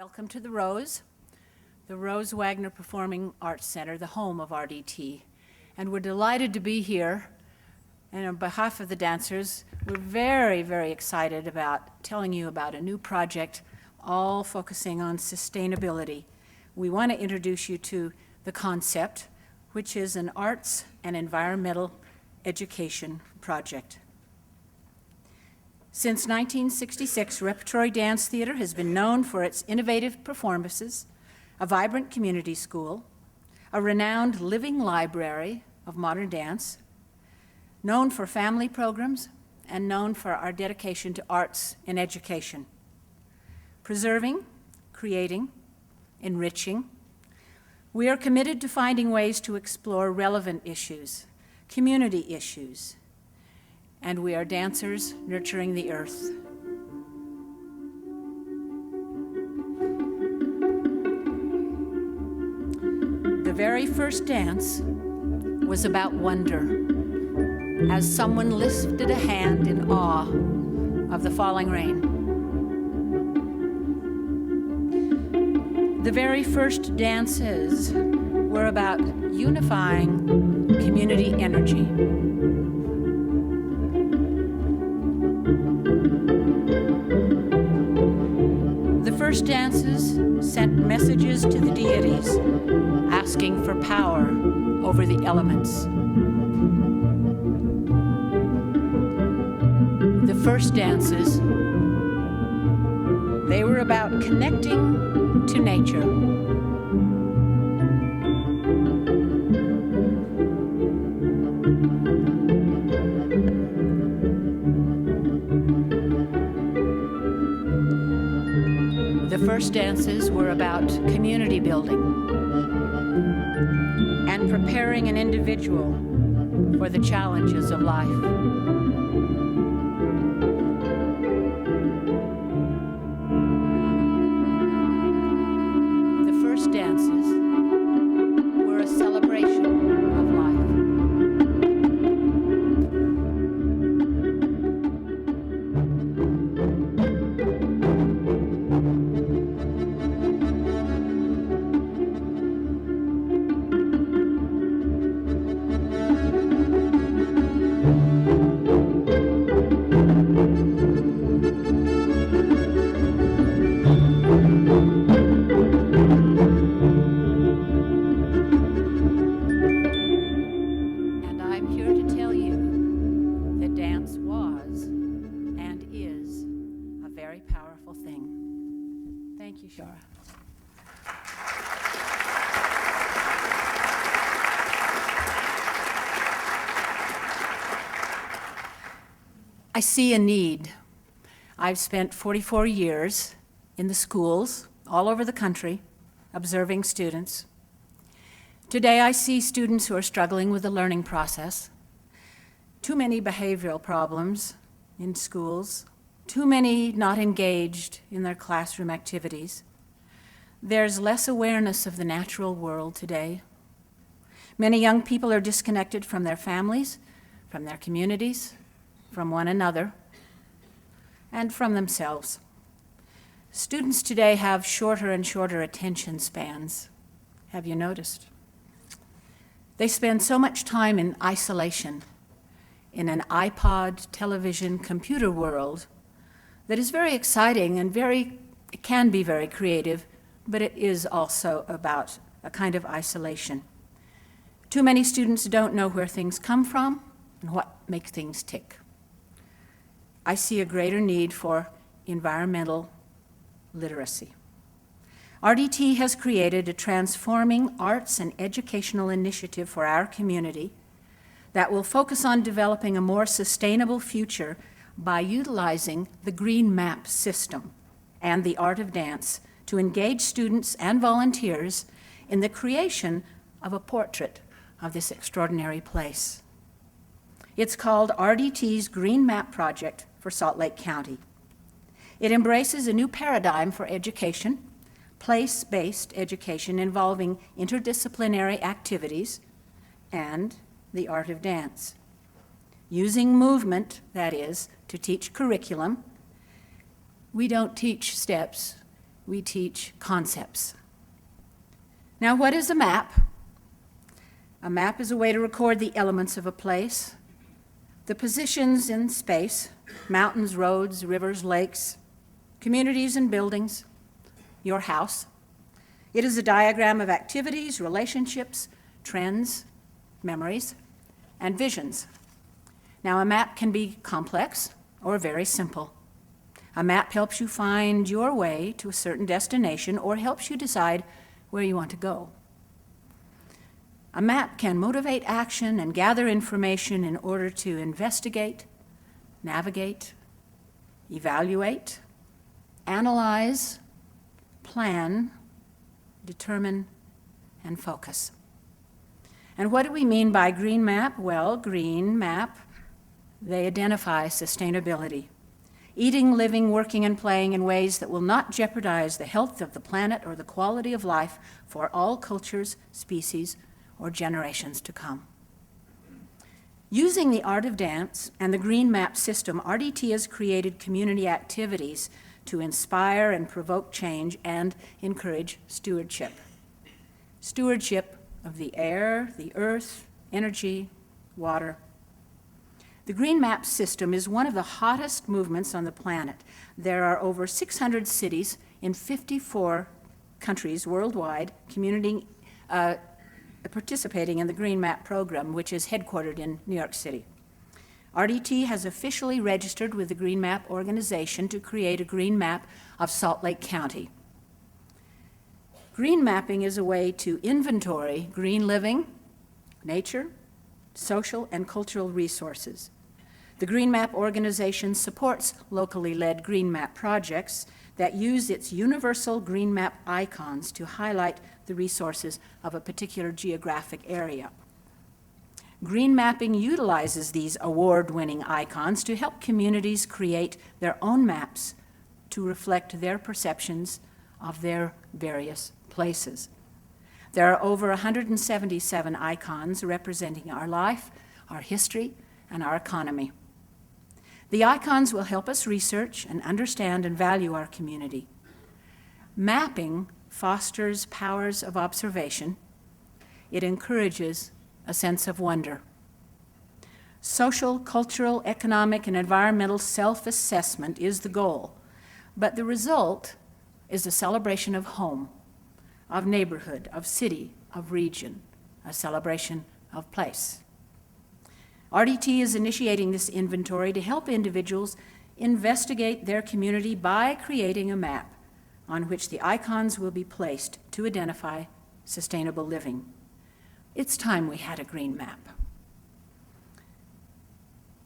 Welcome to the Rose Wagner Performing Arts Center, the home of RDT. And we're delighted to be here. And on behalf of the dancers, we're very, very excited about telling you about a new project, all focusing on sustainability. We want to introduce you to the concept, which is an arts and environmental education project. Since 1966, Repertory Dance Theater has been known for its innovative performances, a vibrant community school, a renowned living library of modern dance, known for family programs, and known for our dedication to arts and education. Preserving, creating, enriching, we are committed to finding ways to explore relevant issues, community issues, and we are dancers nurturing the earth. The very first dance was about wonder, as someone lifted a hand in awe of the falling rain. The very first dances were about unifying community energy. The first dances sent messages to the deities, asking for power over the elements. The first dances, they were about connecting to nature. The first dances were about community building and preparing an individual for the challenges of life. The first dances were a celebration of life. Thank you, Shara. I see a need. I've spent 44 years in the schools all over the country observing students. Today I see students who are struggling with the learning process. Too many behavioral problems in schools. Too many not engaged in their classroom activities. There's less awareness of the natural world today. Many young people are disconnected from their families, from their communities, from one another, and from themselves. Students today have shorter and shorter attention spans. Have you noticed? They spend so much time in isolation, in an iPod, television, computer world that is very exciting and it can be very creative, but it is also about a kind of isolation. Too many students don't know where things come from and what makes things tick. I see a greater need for environmental literacy. RDT has created a transforming arts and educational initiative for our community that will focus on developing a more sustainable future by utilizing the Green Map system and the art of dance to engage students and volunteers in the creation of a portrait of this extraordinary place. It's called RDT's Green Map Project for Salt Lake County. It embraces a new paradigm for education, place-based education involving interdisciplinary activities and the art of dance. Using movement, that is, to teach curriculum. We don't teach steps we teach concepts. Now, what is a map? A map is a way to record the elements of a place, the positions in space, mountains, roads, rivers, lakes, communities and buildings, your house. It is a diagram of activities, relationships, trends, memories, and visions. Now, a map can be complex or very simple. A map helps you find your way to a certain destination or helps you decide where you want to go. A map can motivate action and gather information in order to investigate, navigate, evaluate, analyze, plan, determine, and focus. And what do we mean by green map? Well, green map, they identify sustainability. Eating, living, working, and playing in ways that will not jeopardize the health of the planet or the quality of life for all cultures, species, or generations to come. Using the art of dance and the green map system, RDT has created community activities to inspire and provoke change and encourage stewardship. Stewardship of the air, the earth, energy, water. The green map system is one of the hottest movements on the planet. There are over 600 cities in 54 countries worldwide participating in the Green Map program, which is headquartered in New York City. RDT has officially registered with the Green Map organization to create a green map of Salt Lake County. Green mapping is a way to inventory green living, nature, social and cultural resources. The Green Map organization supports locally led green map projects that use its universal green map icons to highlight the resources of a particular geographic area. Green mapping utilizes these award-winning icons to help communities create their own maps to reflect their perceptions of their various places. There are over 177 icons representing our life, our history, and our economy. The icons will help us research and understand and value our community. Mapping fosters powers of observation. It encourages a sense of wonder. Social, cultural, economic, and environmental self-assessment is the goal, but the result is a celebration of home, of neighborhood, of city, of region, a celebration of place. RDT is initiating this inventory to help individuals investigate their community by creating a map on which the icons will be placed to identify sustainable living. It's time we had a green map.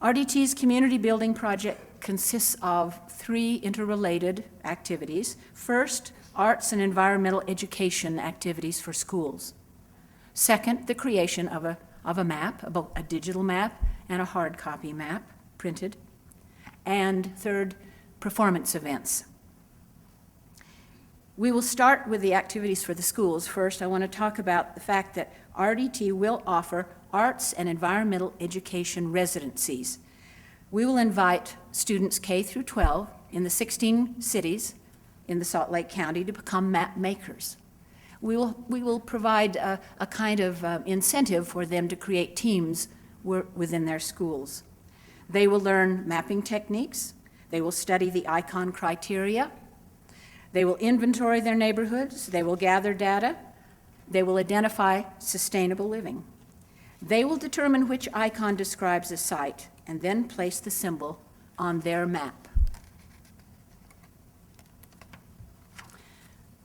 RDT's community building project consists of 3 interrelated activities. First, arts and environmental education activities for schools. Second, the creation of a map, a digital map and a hard copy map, printed. And third, performance events. We will start with the activities for the schools. First, I want to talk about the fact that RDT will offer arts and environmental education residencies. We will invite students K through 12 in the 16 cities in the Salt Lake County to become map makers. We will provide a kind of incentive for them to create teams within their schools. They will learn mapping techniques. They will study the icon criteria. They will inventory their neighborhoods. They will gather data. They will identify sustainable living. They will determine which icon describes a site and then place the symbol on their map.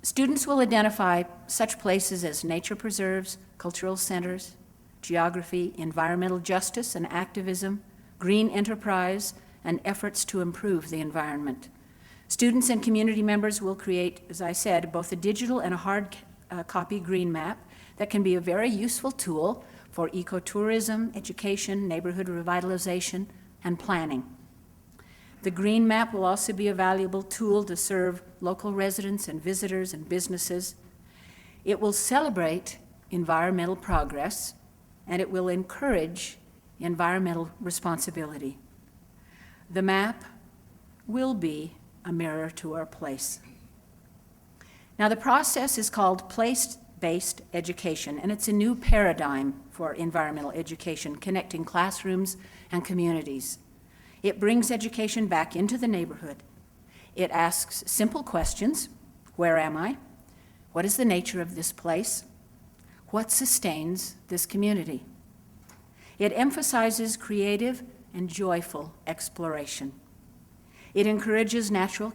Students will identify such places as nature preserves, cultural centers, geography, environmental justice and activism, green enterprise, and efforts to improve the environment. Students and community members will create, as I said, both a digital and a hard copy green map that can be a very useful tool for ecotourism, education, neighborhood revitalization, and planning. The green map will also be a valuable tool to serve local residents and visitors and businesses. It will celebrate environmental progress, and it will encourage environmental responsibility. The map will be a mirror to our place. Now, the process is called place-based education, and it's a new paradigm for environmental education, connecting classrooms and communities. It brings education back into the neighborhood. It asks simple questions. Where am I? What is the nature of this place? What sustains this community? It emphasizes creative and joyful exploration. It encourages natural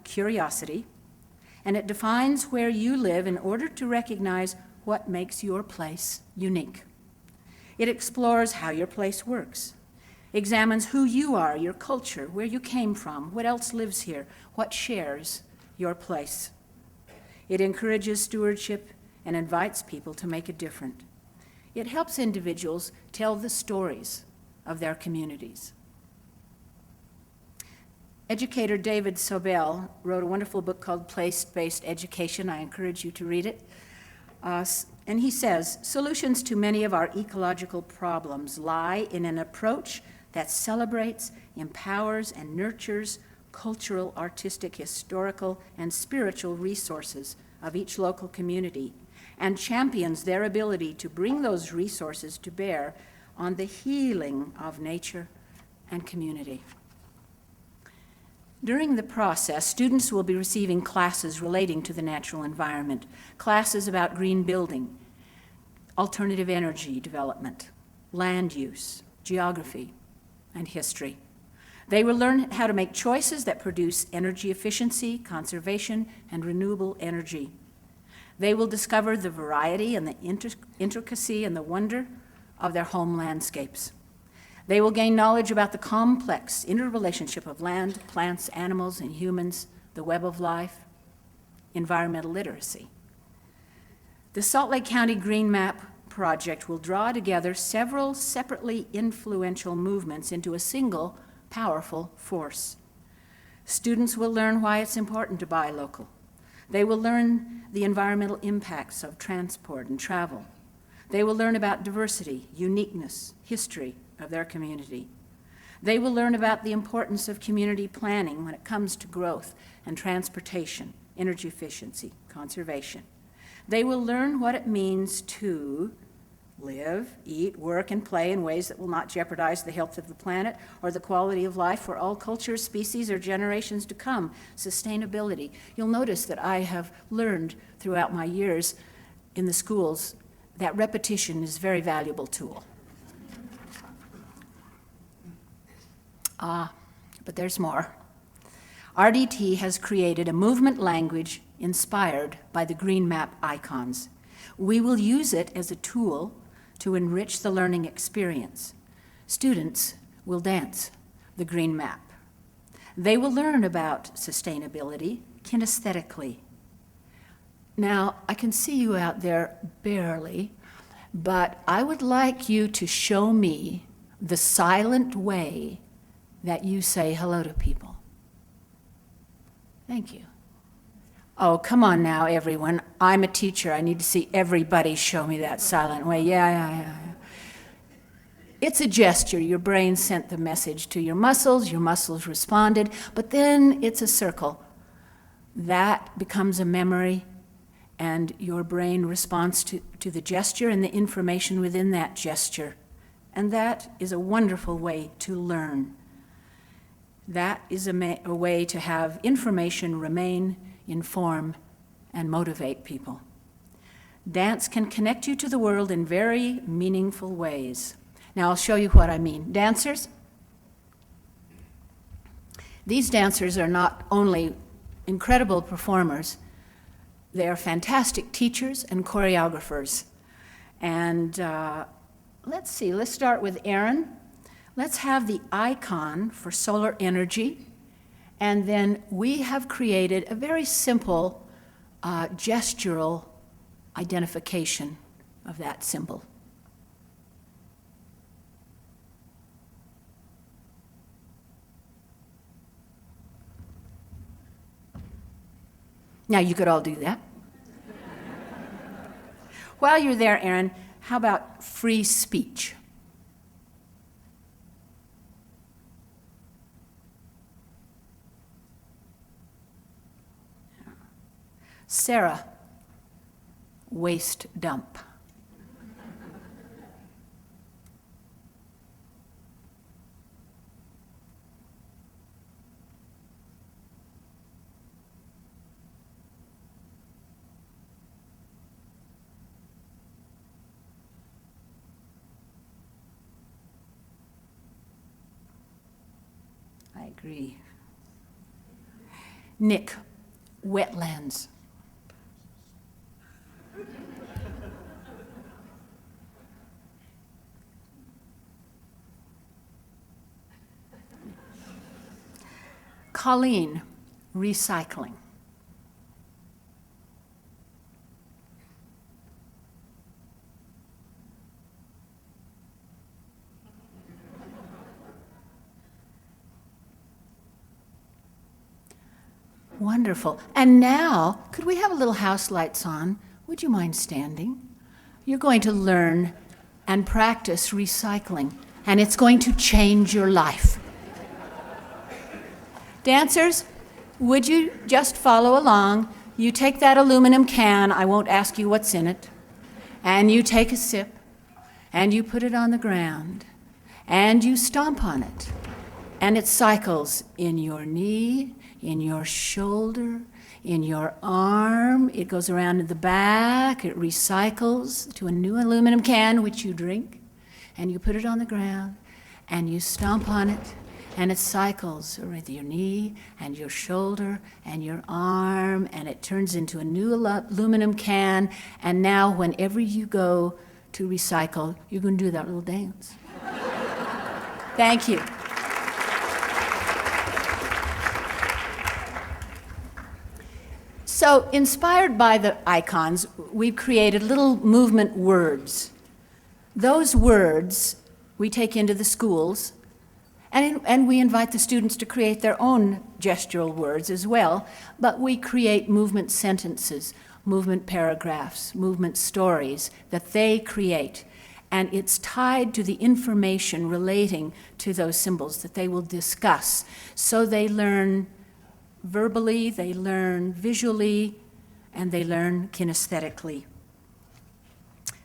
curiosity, and it defines where you live in order to recognize what makes your place unique. It explores how your place works, examines who you are, your culture, where you came from, what else lives here, what shares your place. It encourages stewardship and invites people to make a difference. It helps individuals tell the stories of their communities. Educator David Sobel wrote a wonderful book called Place-Based Education. I encourage you to read it. And he says, solutions to many of our ecological problems lie in an approach that celebrates, empowers, and nurtures cultural, artistic, historical, and spiritual resources of each local community, and champions their ability to bring those resources to bear on the healing of nature and community. During the process, students will be receiving classes relating to the natural environment, classes about green building, alternative energy development, land use, geography, and history. They will learn how to make choices that produce energy efficiency, conservation, and renewable energy. They will discover the variety and the intricacy and the wonder of their home landscapes. They will gain knowledge about the complex interrelationship of land, plants, animals, and humans, the web of life, environmental literacy. The Salt Lake County Green Map project will draw together several separately influential movements into a single powerful force. Students will learn why it's important to buy local. They will learn the environmental impacts of transport and travel. They will learn about diversity, uniqueness, history of their community. They will learn about the importance of community planning when it comes to growth and transportation, energy efficiency, conservation. They will learn what it means to live, eat, work, and play in ways that will not jeopardize the health of the planet or the quality of life for all cultures, species, or generations to come. Sustainability. You'll notice that I have learned throughout my years in the schools that repetition is a very valuable tool. But there's more. RDT has created a movement language inspired by the green map icons. We will use it as a tool to enrich the learning experience. Students will dance the green map. They will learn about sustainability kinesthetically. Now, I can see you out there barely, but I would like you to show me the silent way that you say hello to people. Thank you. Oh, come on now, everyone. I'm a teacher. I need to see everybody show me that silent way. Yeah. It's a gesture. Your brain sent the message to your muscles responded, but then it's a circle. That becomes a memory, and your brain responds to the gesture and the information within that gesture. And that is a wonderful way to learn. That is a way to have information remain, inform, and motivate people. Dance can connect you to the world in very meaningful ways. Now I'll show you what I mean. Dancers? These dancers are not only incredible performers, they are fantastic teachers and choreographers. And let's start with Aaron. Let's have the icon for solar energy, and then we have created a very simple gestural identification of that symbol. Now you could all do that. While you're there, Aaron, how about free speech? Sarah, waste dump. I agree. Nick, wetlands. Colleen, recycling. Wonderful. And now, could we have a little house lights on? Would you mind standing? You're going to learn and practice recycling, and it's going to change your life. Dancers, would you just follow along? You take that aluminum can, I won't ask you what's in it, and you take a sip, and you put it on the ground, and you stomp on it, and it cycles in your knee, in your shoulder, in your arm. It goes around in the back. It recycles to a new aluminum can, which you drink, and you put it on the ground, and you stomp on it, and it cycles with your knee and your shoulder and your arm, and it turns into a new aluminum can. And now, whenever you go to recycle, you're going to do that little dance. Thank you. So, inspired by the icons, we've created little movement words. Those words we take into the schools, and we invite the students to create their own gestural words as well, but we create movement sentences, movement paragraphs, movement stories that they create, and it's tied to the information relating to those symbols that they will discuss. So they learn verbally, they learn visually, and they learn kinesthetically.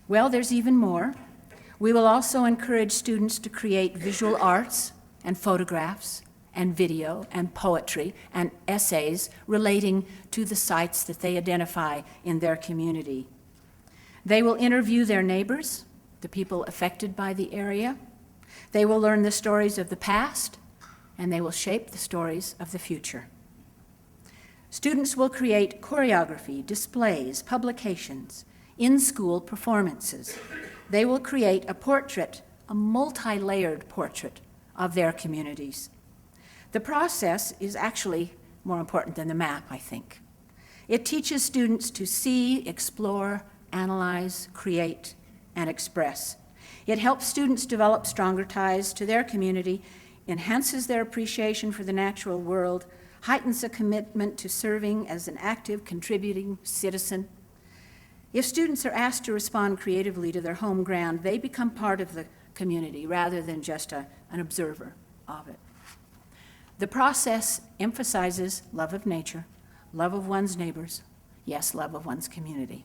Well, there's even more. We will also encourage students to create visual arts and photographs and video and poetry and essays relating to the sites that they identify in their community. They will interview their neighbors, the people affected by the area. They will learn the stories of the past, and they will shape the stories of the future. Students will create choreography, displays, publications, in-school performances. They will create a portrait, a multi-layered portrait of their communities. The process is actually more important than the map, I think. It teaches students to see, explore, analyze, create, and express. It helps students develop stronger ties to their community, enhances their appreciation for the natural world, heightens a commitment to serving as an active, contributing citizen. If students are asked to respond creatively to their home ground, they become part of the community rather than just an observer of it. The process emphasizes love of nature, love of one's neighbors, yes, love of one's community.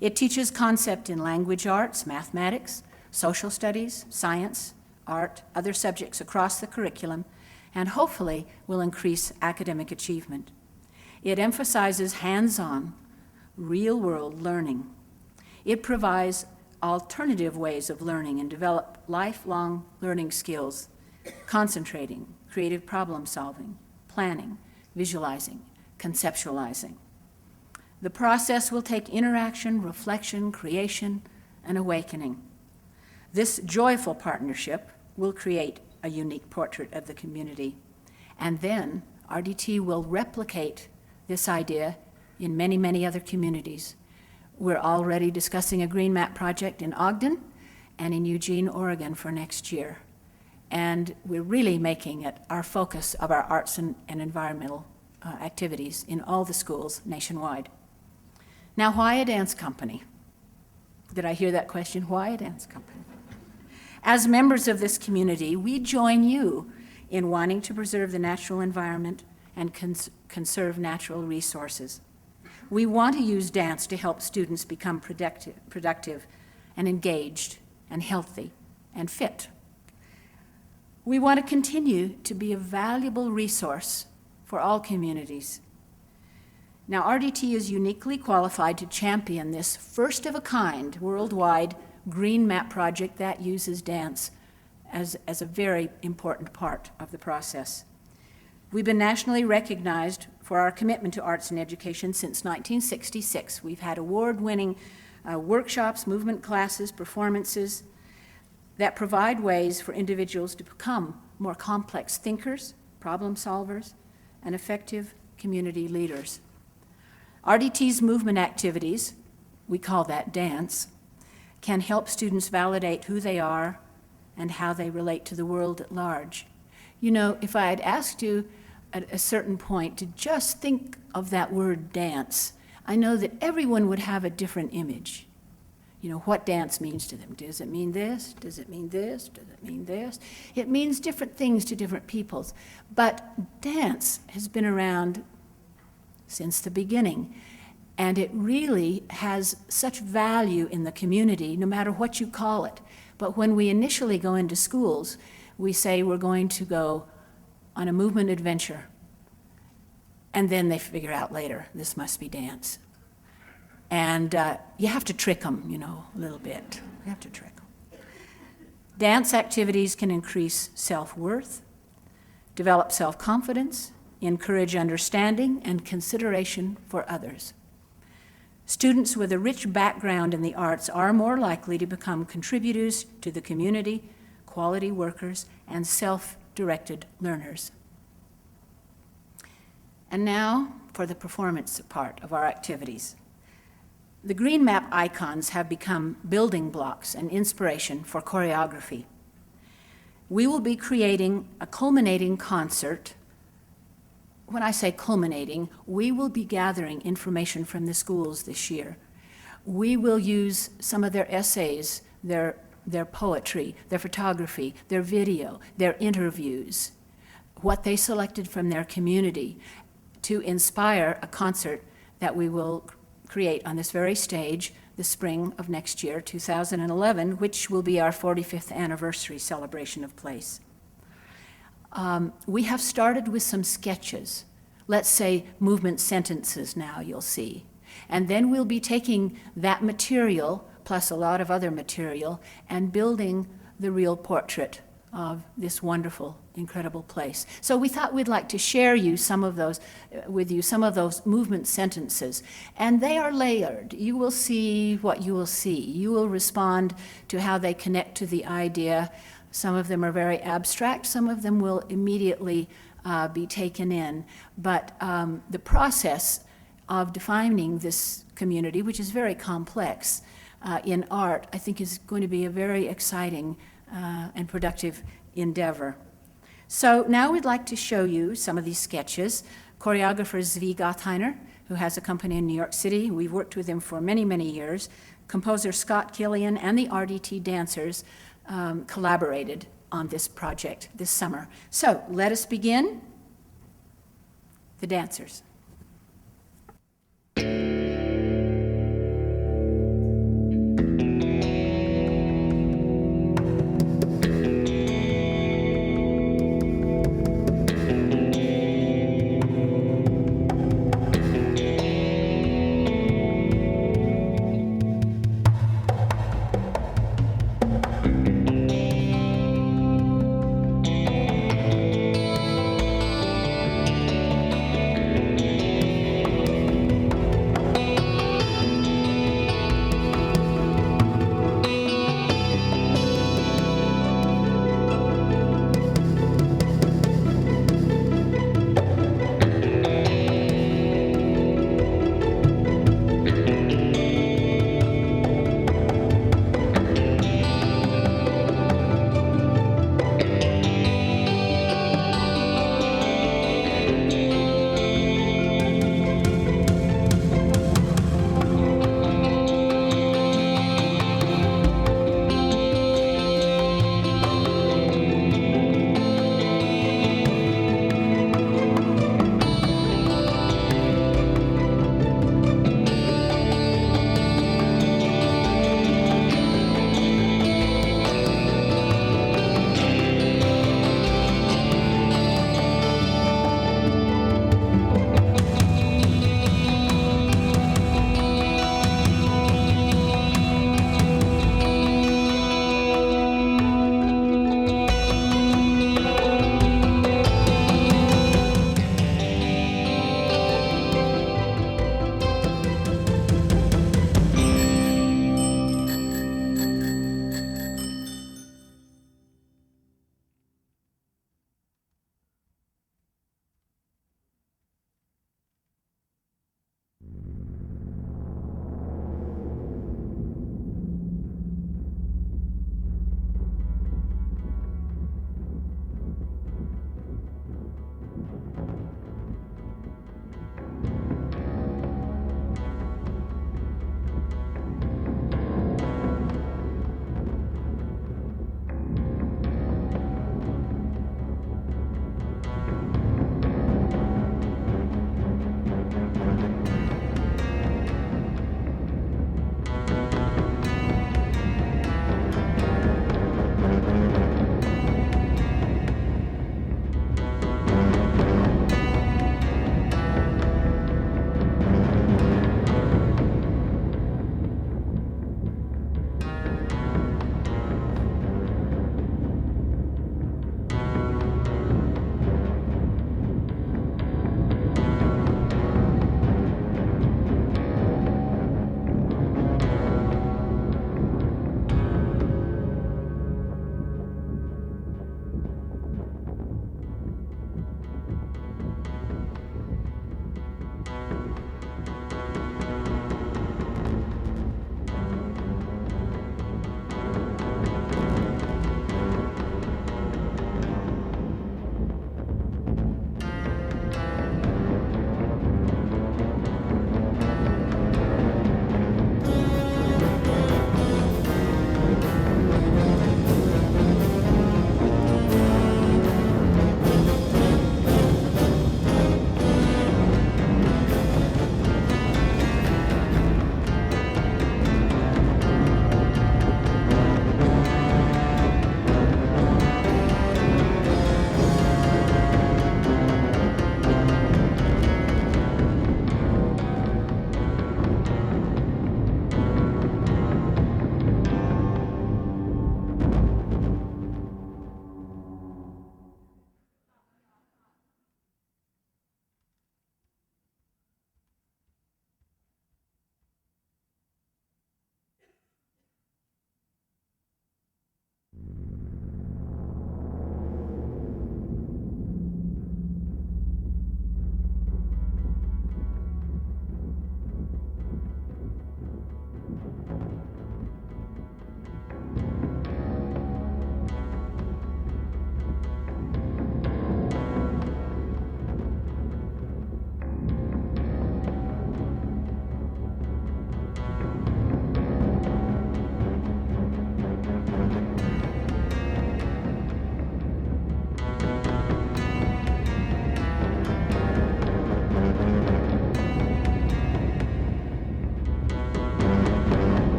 It teaches concept in language arts, mathematics, social studies, science, art, other subjects across the curriculum, and hopefully will increase academic achievement. It emphasizes hands-on, real-world learning. It provides alternative ways of learning and develop lifelong learning skills, concentrating, creative problem solving, planning, visualizing, conceptualizing. The process will take interaction, reflection, creation, and awakening. This joyful partnership will create a unique portrait of the community. And then RDT will replicate this idea in many, many other communities. We're already discussing a green map project in Ogden and in Eugene, Oregon for next year. And we're really making it our focus of our arts and environmental activities in all the schools nationwide. Now, why a dance company? Did I hear that question? Why a dance company? As members of this community, we join you in wanting to preserve the natural environment and conserve natural resources. We want to use dance to help students become productive and engaged and healthy and fit. We want to continue to be a valuable resource for all communities. Now, RDT is uniquely qualified to champion this first-of-a-kind worldwide green map project that uses dance as a very important part of the process. We've been nationally recognized for our commitment to arts and education since 1966. We've had award-winning workshops, movement classes, performances that provide ways for individuals to become more complex thinkers, problem solvers, and effective community leaders. RDT's movement activities, we call that dance, can help students validate who they are and how they relate to the world at large. You know, if I had asked you at a certain point to just think of that word dance, I know that everyone would have a different image. You know, what dance means to them. Does it mean this? Does it mean this? Does it mean this? It means different things to different peoples. But dance has been around since the beginning, and it really has such value in the community, no matter what you call it. But when we initially go into schools, we say we're going to go on a movement adventure, and then they figure out later, this must be dance. And you have to trick them, you know, a little bit. You have to trick them. Dance activities can increase self-worth, develop self-confidence, encourage understanding and consideration for others. Students with a rich background in the arts are more likely to become contributors to the community, quality workers, and self-directed learners. And now for the performance part of our activities. The green map icons have become building blocks and inspiration for choreography. We will be creating a culminating concert. When I say culminating, we will be gathering information from the schools this year. We will use some of their essays, their poetry, their photography, their video, their interviews, what they selected from their community to inspire a concert that we will create on this very stage the spring of next year, 2011, which will be our 45th anniversary celebration of place. We have started with some sketches. Let's say movement sentences now, you'll see. And then we'll be taking that material, plus a lot of other material, and building the real portrait of this wonderful, incredible place. So we thought we'd like to share with you some of those movement sentences. And they are layered. You will see what you will see. You will respond to how they connect to the idea. Some of them are very abstract. Some of them will immediately be taken in. But the process of defining this community, which is very complex in art, I think is going to be a very exciting and productive endeavor. So now we'd like to show you some of these sketches. Choreographer Zvi Gottheiner, who has a company in New York City. We've worked with him for many, many years. Composer Scott Killian and the RDT dancers collaborated on this project this summer. So let us begin. The dancers.